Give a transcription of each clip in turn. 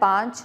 5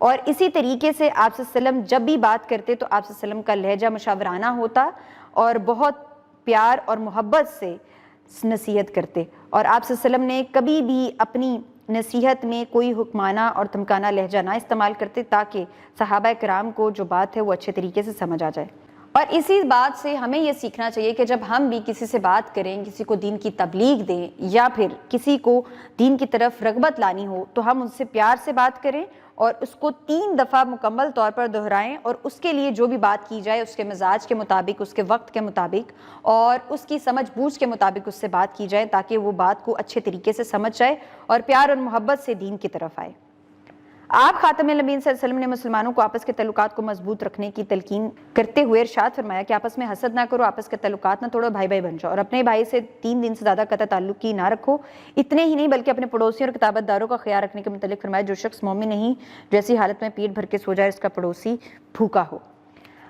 اور اسی طریقے سے آپ صلی اللہ علیہ وسلم جب بھی بات کرتے تو آپ صلی اللہ علیہ وسلم کا لہجہ مشاورانہ ہوتا اور بہت پیار اور محبت سے نصیحت کرتے، اور آپ صلی اللہ علیہ وسلم نے کبھی بھی اپنی نصیحت میں کوئی حکمانہ اور دھمکانہ لہجہ نہ استعمال کرتے تاکہ صحابہ کرام کو جو بات ہے وہ اچھے طریقے سے سمجھ آ جائے۔ اور اسی بات سے ہمیں یہ سیکھنا چاہیے کہ جب ہم بھی کسی سے بات کریں، کسی کو دین کی تبلیغ دیں یا پھر کسی کو دین کی طرف رغبت لانی ہو تو ہم ان سے پیار سے بات کریں اور اس کو 3 دفعہ مکمل طور پر دہرائیں، اور اس کے لیے جو بھی بات کی جائے اس کے مزاج کے مطابق، اس کے وقت کے مطابق اور اس کی سمجھ بوجھ کے مطابق اس سے بات کی جائے تاکہ وہ بات کو اچھے طریقے سے سمجھ جائے اور پیار اور محبت سے دین کی طرف آئے۔ آپ خاتم النبیین صلی اللہ علیہ وسلم نے مسلمانوں کو آپس کے تعلقات کو مضبوط رکھنے کی تلقین کرتے ہوئے ارشاد فرمایا کہ آپس میں حسد نہ کرو، آپس کے تعلقات نہ توڑو، بھائی بھائی بن جاؤ، اور اپنے بھائی سے 3 دن سے زیادہ قطع تعلق کی نہ رکھو۔ اتنے ہی نہیں بلکہ اپنے پڑوسیوں اور کتابت داروں کا خیال رکھنے کے متعلق فرمایا، جو شخص مومن نہیں جو ایسی حالت میں پیٹ بھر کے سو جائے اس کا پڑوسی بھوکا ہو۔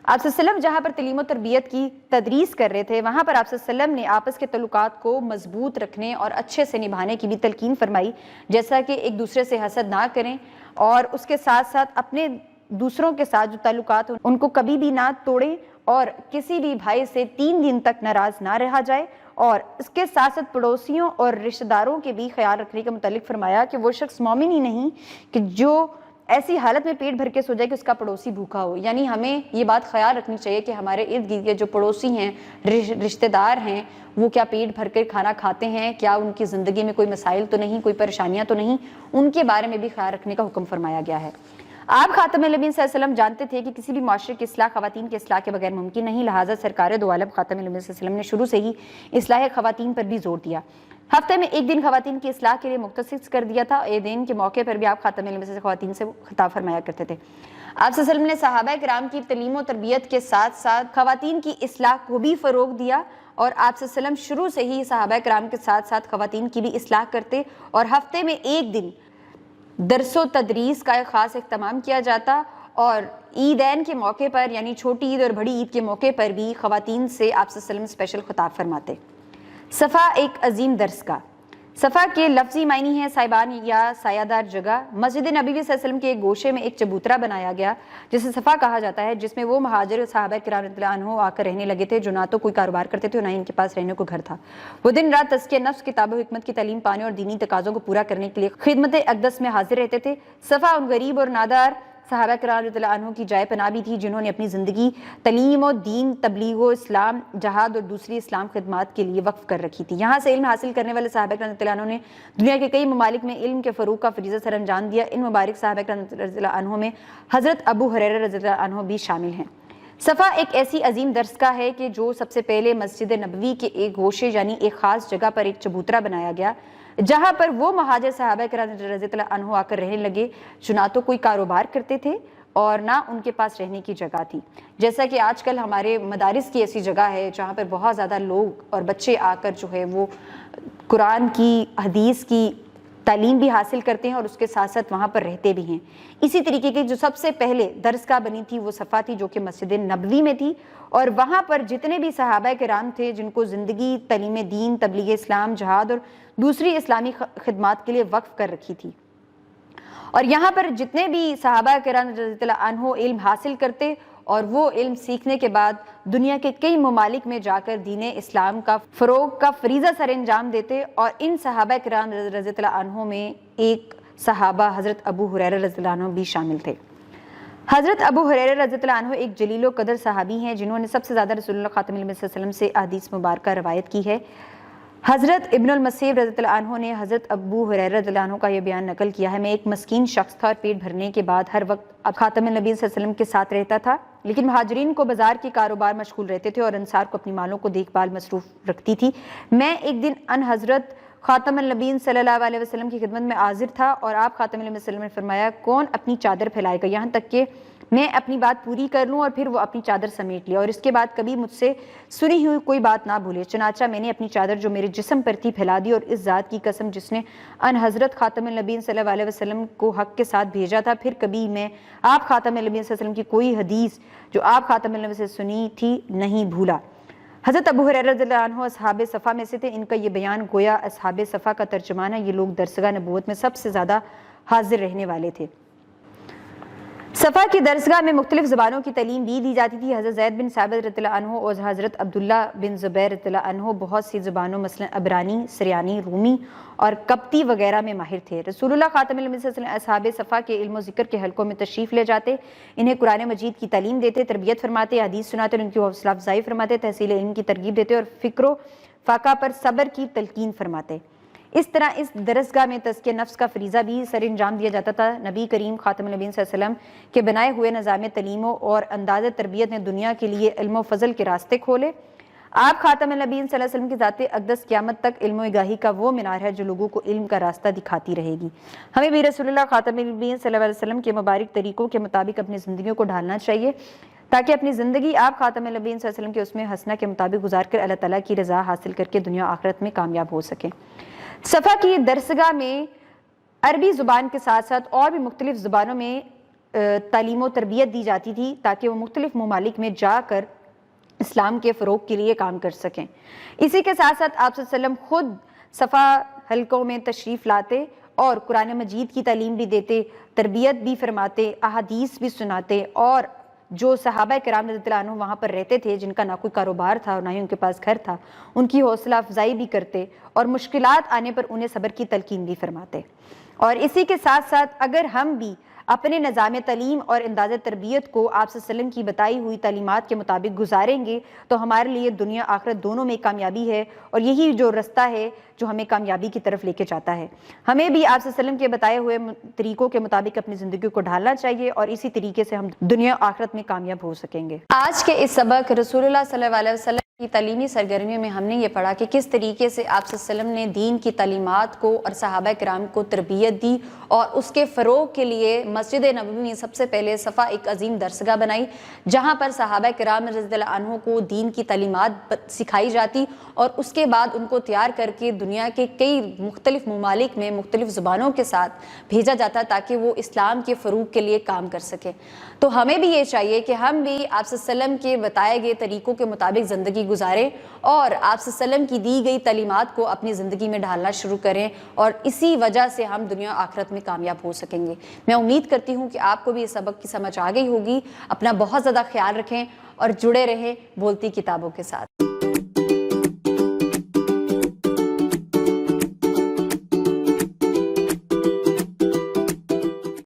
آپ صلی اللہ علیہ وسلم جہاں پر تعلیم و تربیت کی تدریس کر رہے تھے وہاں پر آپ صلی اللہ علیہ وسلم نے آپس کے تعلقات کو مضبوط رکھنے اور اچھے سے نبھانے کی بھی تلقین فرمائی، جیسا کہ ایک دوسرے سے حسد نہ کریں اور اس کے ساتھ ساتھ اپنے دوسروں کے ساتھ جو تعلقات ان کو کبھی بھی نہ توڑیں، اور کسی بھی بھائی سے 3 دن تک ناراض نہ رہا جائے، اور اس کے ساتھ ساتھ پڑوسیوں اور رشتہ داروں کے بھی خیال رکھنے کے متعلق فرمایا کہ وہ شخص مومن ہی نہیں کہ جو ایسی حالت میں پیٹ بھر کے سو جائے کہ اس کا پڑوسی بھوکا ہو۔ یعنی ہمیں یہ بات خیال رکھنی چاہیے کہ ہمارے ارد گرد کے جو پڑوسی ہیں، رشتہ دار ہیں، وہ کیا پیٹ بھر کر کھانا کھاتے ہیں، کیا ان کی زندگی میں کوئی مسائل تو نہیں، کوئی پریشانیاں تو نہیں، ان کے بارے میں بھی خیال رکھنے کا حکم فرمایا گیا ہے۔ آپ خاتم النبیین صلی اللہ علیہ وسلم جانتے تھے کہ کسی بھی معاشرے کی اصلاح خواتین کی اصلاح کے بغیر ممکن نہیں، لہٰذا سرکار دو عالم خاتم النبیین صلی اللہ علیہ وسلم نے شروع سے ہی اصلاح خواتین پر بھی زور دیا۔ ہفتے میں 1 دن خواتین کی اصلاح کے لیے مختص کر دیا تھا۔ دن کے موقع پر بھی آپ خاتم النبیین سے خواتین سے خطاب فرمایا کرتے تھے۔ آپ صلی اللہ علیہ وسلم نے صحابہ کرام کی تعلیم و تربیت کے ساتھ ساتھ خواتین کی اصلاح کو بھی فروغ دیا، اور آپ صلی اللہ علیہ وسلم شروع سے ہی صحابہ کرام کے ساتھ ساتھ خواتین کی بھی اصلاح کرتے، اور ہفتے میں 1 دن درس و تدریس کا ایک خاص اہتمام کیا جاتا، اور عیدین کے موقع پر یعنی چھوٹی عید اور بڑی عید کے موقع پر بھی خواتین سے آپ صلی اللہ علیہ وسلم اسپیشل خطاب فرماتے۔ صفا ایک عظیم درس کا۔ صفا کے لفظی معنی ہے صاحبان یا سایہ دار جگہ۔ مسجد نبوی صلی اللہ علیہ وسلم کے ایک گوشے میں ایک چبوترا بنایا گیا جسے صفا کہا جاتا ہے، جس میں وہ مہاجر صحابہ کرام رضی اللہ عنہ آ کر رہنے لگے تھے جو نہ تو کوئی کاروبار کرتے تھے اور نہ ہی ان کے پاس رہنے کو گھر تھا۔ وہ دن رات تزکیہ نفس، کتاب و حکمت کی تعلیم پانے اور دینی تقاضوں کو پورا کرنے کے لیے خدمت اقدس میں حاضر رہتے تھے۔ صفا ان غریب اور نادار صحابہ کرام رضی اللہ عنہ کی جائے پناہ بھی تھی جنہوں نے اپنی زندگی تعلیم و دین، تبلیغ و اسلام، جہاد اور دوسری اسلام خدمات کے لیے وقف کر رکھی تھی۔ یہاں سے علم حاصل کرنے والے صحابہ کرام رضی اللہ عنہ نے دنیا کے کئی ممالک میں علم کے فروغ کا فریضہ سر انجام دیا۔ ان مبارک صحابہ کرام رضی اللہ عنہ میں حضرت ابو ہریرہ رضی اللہ عنہ بھی شامل ہیں۔ صفا ایک ایسی عظیم درسگاہ ہے کہ جو سب سے پہلے مسجد نبوی کے ایک گوشے یعنی ایک خاص جگہ پر ایک چبوترا بنایا گیا جہاں پر وہ مہاجر صحابہ کرام رضی اللہ عنہ آ کر رہنے لگے جو نہ تو کوئی کاروبار کرتے تھے اور نہ ان کے پاس رہنے کی جگہ تھی۔ جیسا کہ آج کل ہمارے مدارس کی ایسی جگہ ہے جہاں پر بہت زیادہ لوگ اور بچے آ کر جو ہے وہ قرآن کی، حدیث کی تعلیم بھی حاصل کرتے ہیں اور اس کے ساتھ ساتھ وہاں پر رہتے بھی ہیں۔ اسی طریقے کی جو سب سے پہلے درسگاہ بنی تھی وہ صفا تھی جو کہ مسجد نبوی میں تھی، اور وہاں پر جتنے بھی صحابہ کرام تھے جن کو زندگی تعلیم دین، تبلیغ اسلام، جہاد اور دوسری اسلامی خدمات کے لیے وقف کر رکھی تھی، اور یہاں پر جتنے بھی صحابہ کرام رضی اللہ عنہ علم حاصل کرتے اور وہ علم سیکھنے کے بعد دنیا کے کئی ممالک میں جا کر دین اسلام کا فروغ کا فریضہ سر انجام دیتے۔ اور ان صحابہ کرام رضی اللہ عنہ میں ایک صحابہ حضرت ابو ہریرہ رضی اللہ عنہ بھی شامل تھے۔ حضرت ابو ہریرہ رضی اللہ عنہ ایک جلیل و قدر صحابی ہیں جنہوں نے سب سے زیادہ رسول اللہ خاتم النبیین صلی اللہ علیہ وسلم سے احادیث مبارکہ روایت کی ہے۔ حضرت ابن المسیب رضی اللہ عنہ نے حضرت ابو ہریرہ رضی اللہ عنہ کا یہ بیان نقل کیا ہے، میں ایک مسکین شخص تھا اور پیٹ بھرنے کے بعد ہر وقت خاتم النبیین صلی اللہ علیہ وسلم کے ساتھ رہتا تھا، لیکن مہاجرین کو بازار کے کاروبار مشغول رہتے تھے اور انصار کو اپنی مالوں کو دیکھ بھال مصروف رکھتی تھی۔ میں ایک دن ان حضرت خاتم النبیین صلی اللہ علیہ وسلم کی خدمت میں حاضر تھا اور آپ خاتم النبیین صلی اللہ علیہ وسلم نے فرمایا کون اپنی چادر پھیلائے گا یہاں تک کہ میں اپنی بات پوری کر لوں، اور پھر وہ اپنی چادر سمیٹ لیا اور اس کے بعد کبھی مجھ سے سنی ہوئی کوئی بات نہ بھولے۔ چنانچہ میں نے اپنی چادر جو میرے جسم پر تھی پھیلا دی، اور اس ذات کی قسم جس نے ان حضرت خاتم النبیین صلی اللہ علیہ وسلم کو حق کے ساتھ بھیجا تھا، پھر کبھی میں آپ خاتم النبیین صلی اللہ علیہ وسلم کی کوئی حدیث جو آپ خاتم النبیین سے سنی تھی نہیں بھولا۔ حضرت ابو ہریرہ رضی اللہ عنہ اصحاب صفا میں سے تھے۔ ان کا یہ بیان گویا اصحاب صفا کا ترجمان ہے۔ یہ لوگ درسگاہ نبوت میں سب سے زیادہ حاضر رہنے والے تھے۔ صفا کی درسگاہ میں مختلف زبانوں کی تعلیم بھی دی جاتی تھی۔ حضرت زید بن ثابت رضی اللہ عنہ اور حضرت عبداللہ بن زبیر رضی اللہ عنہ بہت سی زبانوں مثلا عبرانی، سریانی، رومی اور قبطی وغیرہ میں ماہر تھے۔ رسول اللہ خاتم الانبیاء صلی اللہ علیہ وسلم اصحاب صفا کے علم و ذکر کے حلقوں میں تشریف لے جاتے، انہیں قرآن مجید کی تعلیم دیتے، تربیت فرماتے، حدیث سناتے اور ان کی حوصلہ افزائی فرماتے، تحصیل علم کی ترغیب دیتے اور فکر و فاقہ پر صبر کی تلقین فرماتے۔ اس طرح اس درسگاہ میں تزکیہ نفس کا فریضہ بھی سر انجام دیا جاتا تھا۔ نبی کریم خاتم النبیین صلی اللہ علیہ وسلم کے بنائے ہوئے نظام تعلیم اور انداز تربیت نے دنیا کے لیے علم و فضل کے راستے کھولے۔ آپ خاتم النبیین صلی اللہ علیہ وسلم کی ذات اقدس قیامت تک علم و آگاہی کا وہ مینار ہے جو لوگوں کو علم کا راستہ دکھاتی رہے گی۔ ہمیں بھی رسول اللہ خاتم النبیین صلی اللہ علیہ وسلم کے مبارک طریقوں کے مطابق اپنی زندگیوں کو ڈھالنا چاہیے تاکہ اپنی زندگی آپ خاتم النبیین صلی اللہ علیہ وسلم کے اس میں حسنہ کے مطابق گزار کر اللہ تعالیٰ کی رضا حاصل کر کے دنیا آخرت میں کامیاب ہو سکیں۔ صفا کی درسگاہ میں عربی زبان کے ساتھ ساتھ اور بھی مختلف زبانوں میں تعلیم و تربیت دی جاتی تھی تاکہ وہ مختلف ممالک میں جا کر اسلام کے فروغ کے لیے کام کر سکیں۔ اسی کے ساتھ ساتھ آپ صلی اللہ علیہ وسلم خود صفا حلقوں میں تشریف لاتے اور قرآن مجید کی تعلیم بھی دیتے، تربیت بھی فرماتے، احادیث بھی سناتے، اور جو صحابہ کرام رضی اللہ عنہ وہاں پر رہتے تھے جن کا نہ کوئی کاروبار تھا اور نہ ہی ان کے پاس گھر تھا، ان کی حوصلہ افزائی بھی کرتے اور مشکلات آنے پر انہیں صبر کی تلقین بھی فرماتے۔ اور اسی کے ساتھ ساتھ اگر ہم بھی اپنے نظام تعلیم اور انداز تربیت کو آپ صلی اللہ علیہ وسلم کی بتائی ہوئی تعلیمات کے مطابق گزاریں گے تو ہمارے لیے دنیا آخرت دونوں میں کامیابی ہے، اور یہی جو رستہ ہے جو ہمیں کامیابی کی طرف لے کے جاتا ہے۔ ہمیں بھی آپ صلی اللہ علیہ وسلم کے بتائے ہوئے طریقوں کے مطابق اپنی زندگی کو ڈھالنا چاہیے اور اسی طریقے سے ہم دنیا آخرت میں کامیاب ہو سکیں گے۔ آج کے اس سبق رسول اللہ صلی اللہ علیہ وسلم کی تعلیمی سرگرمیوں میں ہم نے یہ پڑھا کہ کس طریقے سے آپ صلی اللہ علیہ وسلم نے دین کی تعلیمات کو اور صحابہ کرام کو تربیت دی اور اس کے فروغ کے لیے مسجد نبوی میں سب سے پہلے صفا ایک عظیم درسگاہ بنائی جہاں پر صحابہ کرام رضی اللہ عنہ کو دین کی تعلیمات سکھائی جاتی اور اس کے بعد ان کو تیار کر کے دنیا کے کئی مختلف ممالک میں مختلف زبانوں کے ساتھ بھیجا جاتا تاکہ وہ اسلام کے فروغ کے لیے کام کر سکے۔ تو ہمیں بھی یہ چاہیے کہ ہم بھی آپ صلی اللہ علیہ وسلم کے بتائے گئے طریقوں کے مطابق زندگی گزاریں اور آپ صلی اللہ علیہ وسلم کی دی گئی تعلیمات کو اپنی زندگی میں ڈھالنا شروع کریں، اور اسی وجہ سے ہم دنیا آخرت میں کامیاب ہو سکیں گے۔ میں امید کرتی ہوں کہ آپ کو بھی اس سبق کی سمجھ آ گئی ہوگی۔ اپنا بہت زیادہ خیال رکھیں اور جڑے رہیں بولتی کتابوں کے ساتھ۔